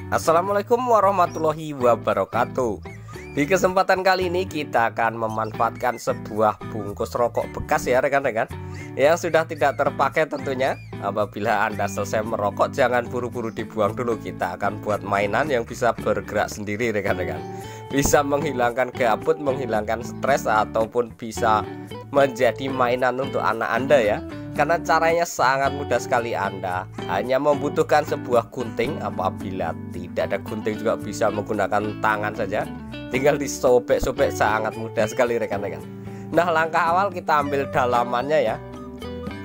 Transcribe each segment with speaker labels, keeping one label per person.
Speaker 1: Assalamualaikum warahmatullahi wabarakatuh. Di kesempatan kali ini kita akan memanfaatkan sebuah bungkus rokok bekas ya rekan-rekan, yang sudah tidak terpakai tentunya. Apabila Anda selesai merokok, jangan buru-buru dibuang dulu. Kita akan buat mainan yang bisa bergerak sendiri rekan-rekan. Bisa menghilangkan gabut, menghilangkan stres, ataupun bisa menjadi mainan untuk anak Anda ya. Karena caranya sangat mudah sekali. Anda hanya membutuhkan sebuah gunting. Apabila tidak ada gunting juga bisa menggunakan tangan saja. Tinggal disobek-sobek, sangat mudah sekali rekan-rekan. Nah, langkah awal kita ambil dalamannya ya.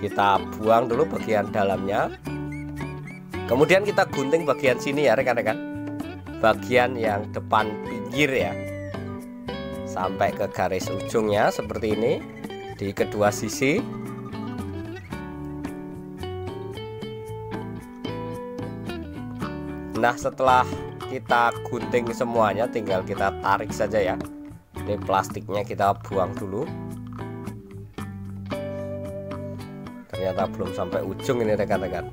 Speaker 1: Kita buang dulu bagian dalamnya. Kemudian kita gunting bagian sini ya rekan-rekan. Bagian yang depan pinggir ya. Sampai ke garis ujungnya seperti ini. Di kedua sisi. Nah, setelah kita gunting semuanya, tinggal kita tarik saja ya. Ini plastiknya kita buang dulu. Ternyata belum sampai ujung ini rekan-rekan.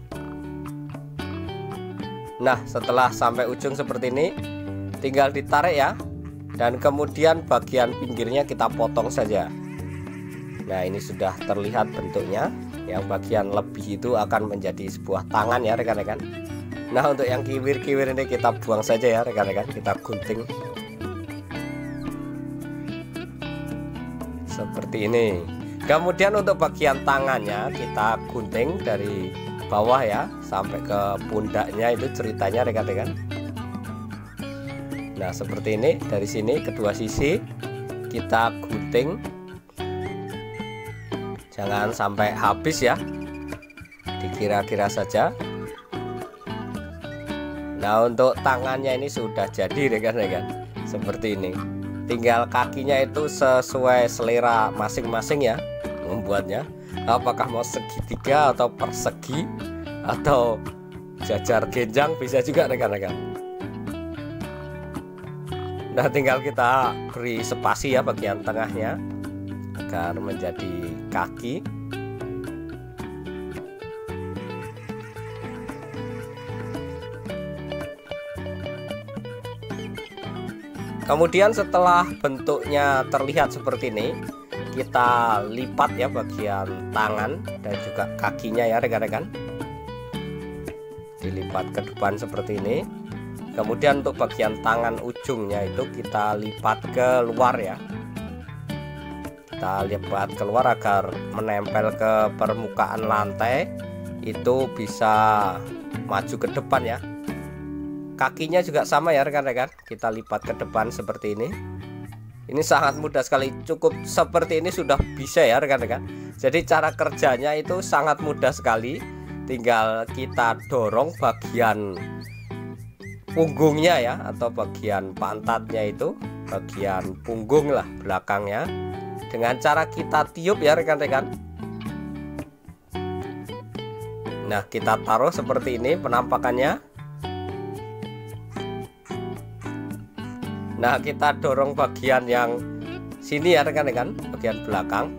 Speaker 1: Nah, setelah sampai ujung seperti ini, tinggal ditarik ya. Dan kemudian bagian pinggirnya kita potong saja. Nah, ini sudah terlihat bentuknya. Yang bagian lebih itu akan menjadi sebuah tangan ya rekan-rekan. Nah, untuk yang kiwir-kiwir ini kita buang saja ya rekan-rekan. Kita gunting seperti ini. Kemudian untuk bagian tangannya kita gunting dari bawah ya sampai ke pundaknya, itu ceritanya rekan-rekan. Nah, seperti ini. Dari sini kedua sisi kita gunting. Jangan sampai habis ya, dikira-kira saja. Nah, untuk tangannya ini sudah jadi rekan-rekan. Seperti ini. Tinggal kakinya itu sesuai selera masing-masing ya membuatnya. Apakah mau segitiga atau persegi atau jajar genjang bisa juga rekan-rekan. Nah, tinggal kita beri spasi ya bagian tengahnya agar menjadi kaki. Kemudian setelah bentuknya terlihat seperti ini, kita lipat ya bagian tangan dan juga kakinya ya rekan-rekan. Dilipat ke depan seperti ini. Kemudian untuk bagian tangan ujungnya itu kita lipat ke luar ya. Kita lipat keluar agar menempel ke permukaan lantai. Itu bisa maju ke depan ya. Kakinya juga sama ya rekan-rekan. Kita lipat ke depan seperti ini. Ini sangat mudah sekali. Cukup seperti ini sudah bisa ya rekan-rekan. Jadi cara kerjanya itu sangat mudah sekali. Tinggal kita dorong bagian punggungnya ya, atau bagian pantatnya itu, bagian punggung lah belakangnya, dengan cara kita tiup ya rekan-rekan. Nah, kita taruh seperti ini penampakannya. Nah, kita dorong bagian yang sini ya rekan-rekan, bagian belakang.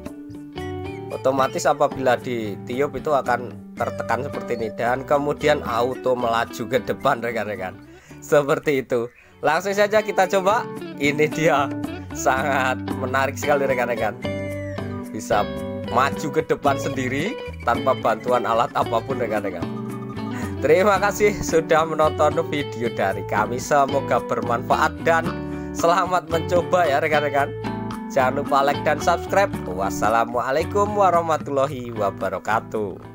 Speaker 1: Otomatis apabila ditiup itu akan tertekan seperti ini, dan kemudian auto melaju ke depan rekan-rekan. Seperti itu. Langsung saja kita coba. Ini dia, sangat menarik sekali rekan-rekan. Bisa maju ke depan sendiri tanpa bantuan alat apapun rekan-rekan. Terima kasih sudah menonton video dari kami. Semoga bermanfaat dan selamat mencoba ya rekan-rekan. Jangan lupa like dan subscribe. Wassalamualaikum warahmatullahi wabarakatuh.